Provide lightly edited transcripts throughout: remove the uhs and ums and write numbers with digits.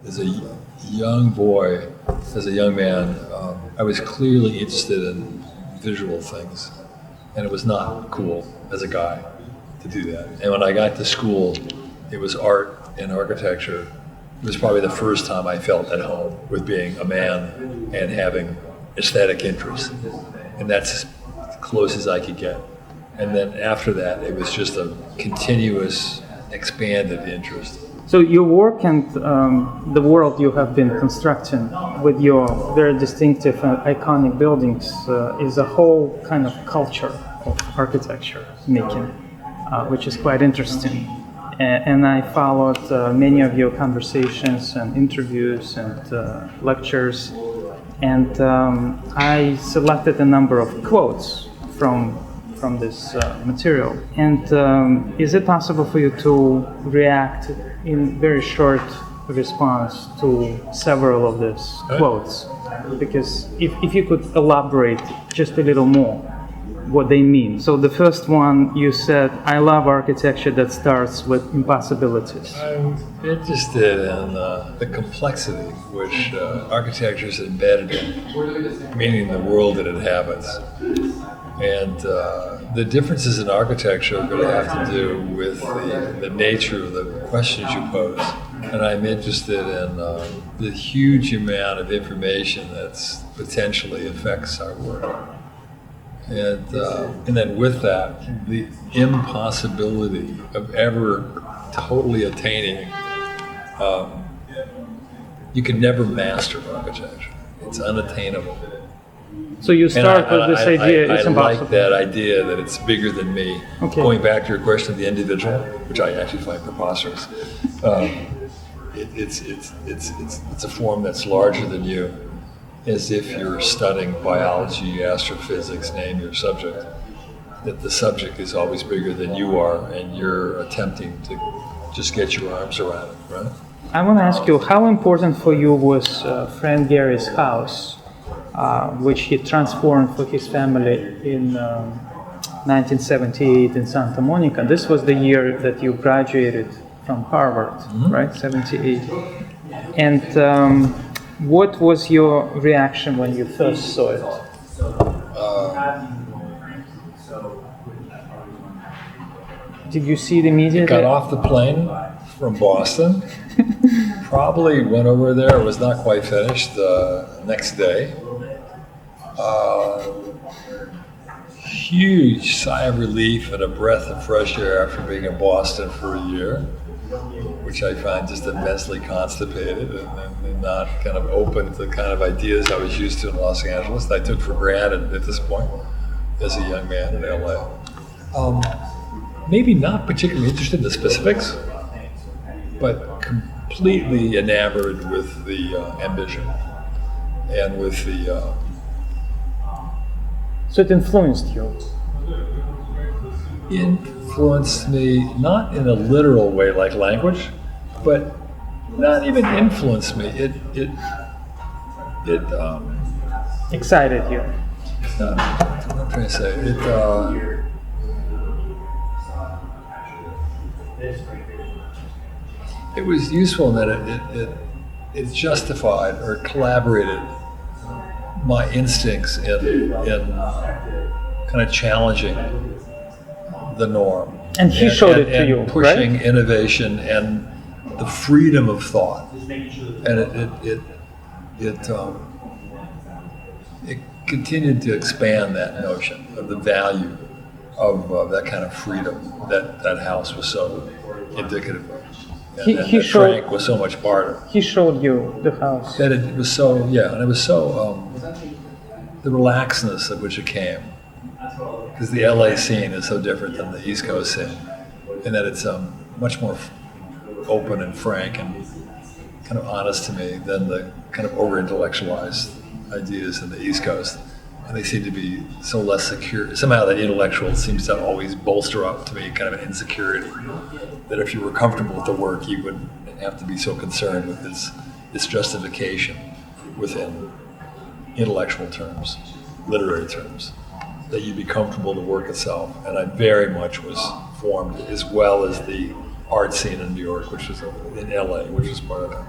as a young boy, as a young man, I was clearly interested in visual things, and it was not cool as a guy to do that. And when I got to school, it was art and architecture. It was probably the first time I felt at home with being a man and having aesthetic interests, and that's as close as I could get. And then after that, it was just a continuous, expanded interest. So your work and the world you have been constructing with your very distinctive and iconic buildings is a whole kind of culture of architecture making, which is quite interesting. And I followed many of your conversations and interviews and lectures, and I selected a number of quotes from this material. And is it possible for you to react in very short response to several of these quotes? Because if you could elaborate just a little more what they mean. So the first one, you said, "I love architecture that starts with impossibilities." I'm interested in the complexity which architecture is embedded in, meaning the world it inhabits. And the differences in architecture are going to have to do with the nature of the questions you pose. And I'm interested in the huge amount of information that's potentially affects our work. And then with that, the impossibility of ever totally attaining, you can never master architecture. It's unattainable. So you start with this idea, it's impossible. I like that idea that it's bigger than me. Okay. Going back to your question of the individual, which I actually find preposterous, it's a form that's larger than you, as if you're studying biology, astrophysics, name your subject, that the subject is always bigger than you are, and you're attempting to just get your arms around it, right? I want to ask you, how important for you was Frank Gehry's house, which he transformed for his family in 1978 in Santa Monica? This was the year that you graduated from Harvard, right? 78. And what was your reaction when you first saw it? Did you see it immediately? Got off the plane from Boston, probably went over there, it was not quite finished the next day. Huge sigh of relief and a breath of fresh air after being in Boston for a year, which I find just immensely constipated and not kind of open to the kind of ideas I was used to in Los Angeles that I took for granted at this point as a young man in LA. Maybe not particularly interested in the specifics, but completely enamored with the ambition and with the... So it influenced you? Influenced me, not in a literal way like language, but not even influenced me. It excited you? What I'm trying to say, it was useful in that it justified or collaborated my instincts in kind of challenging the norm. And he showed it to you, pushing right? innovation and the freedom of thought. And it continued to expand that notion of the value of that kind of freedom that house was so indicative of. And Frank was so much part of. He showed you the house. That it was so, and it was so, the relaxedness at which it came. Because the LA scene is so different than the East Coast scene, and that it's much more open and frank and kind of honest to me than the kind of over-intellectualized ideas in the East Coast. And they seem to be so less secure. Somehow that intellectual seems to always bolster up to me kind of an insecurity. That if you were comfortable with the work, you wouldn't have to be so concerned with its justification within intellectual terms, literary terms, that you'd be comfortable with the work itself. And I very much was formed, as well as the art scene in New York, which was in LA, which was part of it.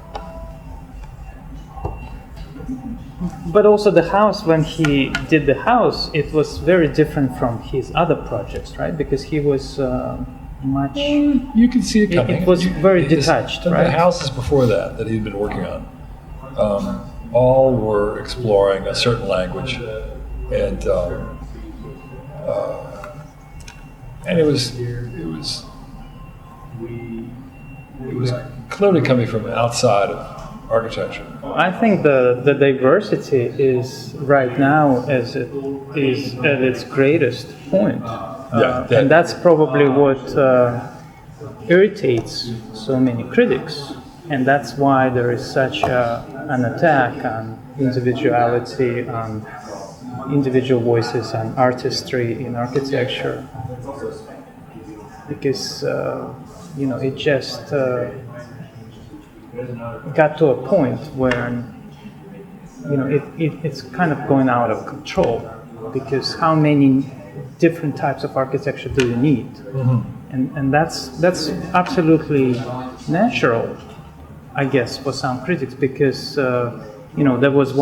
But also the house, when he did the house, it was very different from his other projects, right? Because he was much... You can see it coming. It was very detached, right? The houses before that he'd been working on, all were exploring a certain language, and it was clearly coming from outside of architecture. I think the diversity is right now as it is at its greatest point. And that's probably what irritates so many critics. And that's why there is such an attack on individuality, on individual voices, on artistry in architecture. Because, it just got to a point where, it's kind of going out of control. Because how many different types of architecture do you need? Mm-hmm. And that's absolutely natural, I guess, for some critics, because there was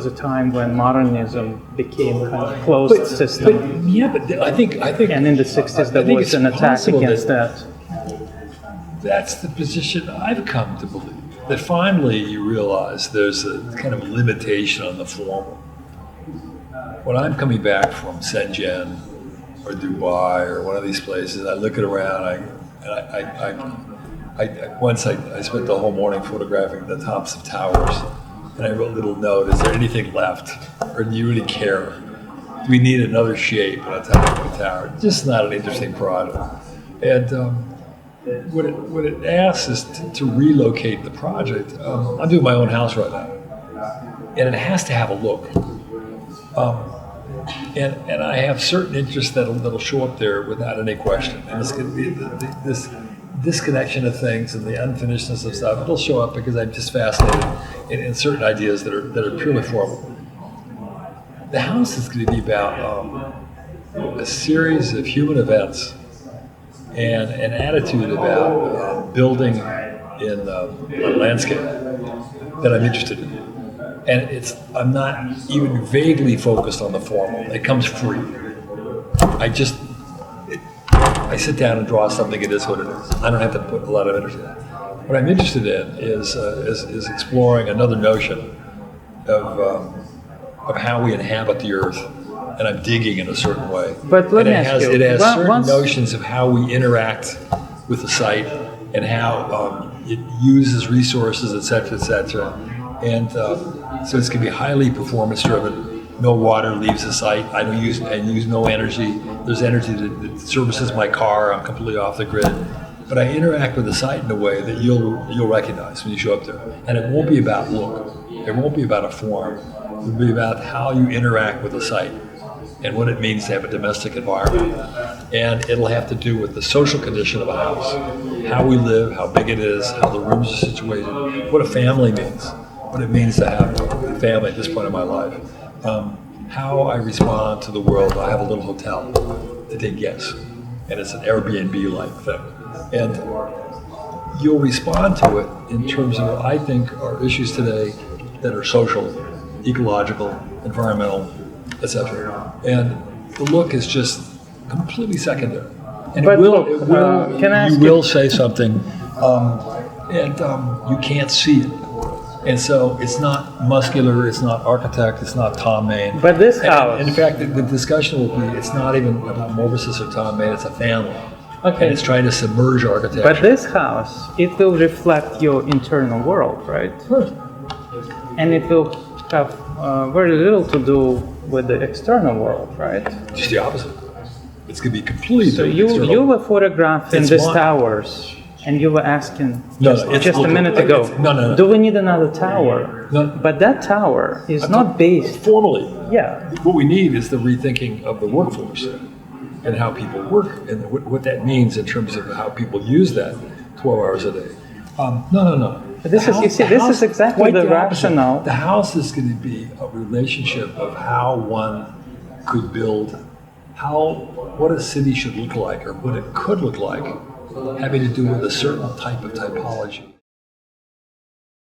a time when modernism became kind of closed system. But I think, and in the 60s there was an attack against that. That's the position I've come to believe. That finally you realize there's a kind of limitation on the formal. When I'm coming back from Shenzhen or Dubai or one of these places, I look around. Once I spent the whole morning photographing the tops of towers, and I wrote a little note: is there anything left, or do you really care? Do we need another shape on the top of the tower? Just not an interesting product. And what it asks is to relocate the project. I'm doing my own house right now, and it has to have a look. And I have certain interests that'll show up there without any question. And it's going to be this disconnection of things and the unfinishedness of stuff. It'll show up because I'm just fascinated in certain ideas that are purely formal. The house is going to be about a series of human events and an attitude about building in landscape that I'm interested in. And I'm not even vaguely focused on the formal. It comes free. I sit down and draw something. It is what it is. I don't have to put a lot of energy in it. What I'm interested in is exploring another notion of how we inhabit the earth. And I'm digging in a certain way. But let me ask you. It has certain notions of how we interact with the site and how it uses resources, et cetera, and so it's going to be highly performance-driven. No water leaves the site. I use no energy. There's energy that services my car. I'm completely off the grid. But I interact with the site in a way that you'll recognize when you show up there. And it won't be about look. It won't be about a form. It'll be about how you interact with the site and what it means to have a domestic environment. And it'll have to do with the social condition of a house, how we live, how big it is, how the rooms are situated, what a family means, what it means to have a family at this point in my life, how I respond to the world. I have a little hotel to take guests, and it's an Airbnb-like thing. And you'll respond to it in terms of what I think are issues today that are social, ecological, environmental, etc. And the look is just completely secondary. And but you will say something, and you can't see it. And so it's not muscular, it's not architect, it's not Thom Mayne. But this house... In fact, the discussion will be, it's not even about Morphosis or Thom Mayne, it's a family. Okay. And it's trying to submerge architecture. But this house, it will reflect your internal world, right? Sure. And it will have very little to do with the external world, right? Just the opposite. It's going to be completely So different. you were photographing these towers, and you were asking just a minute ago, No. do we need another tower? No. But that tower is not based... Formally. Yeah. What we need is the rethinking of the workforce and how people work and what that means in terms of how people use that 12 hours a day. No. But this is exactly the rationale. The house is going to be a relationship of how one could build, what a city should look like or what it could look like, having to do with a certain type of typology.